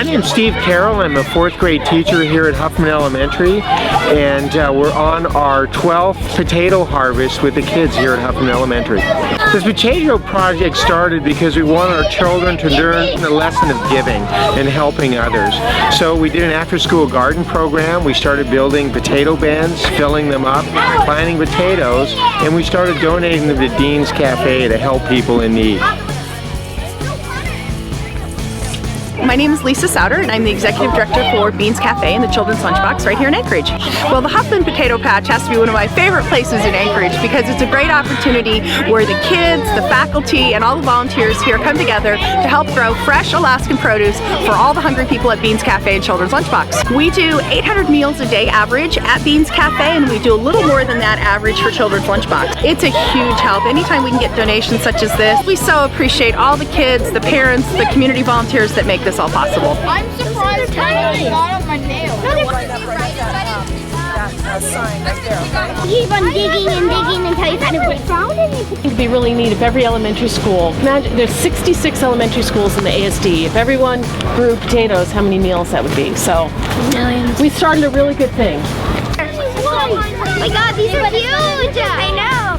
name's Steve Carroll. I'm a 4th grade teacher here at Huffman Elementary, and we're on our 12th potato harvest with the kids here at Huffman Elementary. This potato project started because we want our children to learn the lesson of giving and helping others. So we did an after-school garden program. We started building potato beds, filling them up, planting potatoes, and we started donating them to Dean's Cafe to help people in need. My name is Lisa Souter, and I'm the Executive Director for Beans Cafe and the Children's Lunchbox right here in Anchorage. Well, the Huffman Potato Patch has to be one of my favorite places in Anchorage because it's a great opportunity where the kids, the faculty, and all the volunteers here come together to help grow fresh Alaskan produce for all the hungry people at Beans Cafe and Children's Lunchbox. We do 800 meals a day average at Beans Cafe, and we do a little more than that average for Children's Lunchbox. It's a huge help. Anytime we can get donations such as this, we so appreciate all the kids, the parents, the community volunteers that make this all possible. I'm surprised I got on my nail. Keep on digging and digging until you find a great found anything. It would be really neat if every elementary school, imagine there's 66 elementary schools in the ASD. If everyone grew potatoes, how many meals that would be. So Millions. we started a really good thing. Oh my god, these are huge! I know.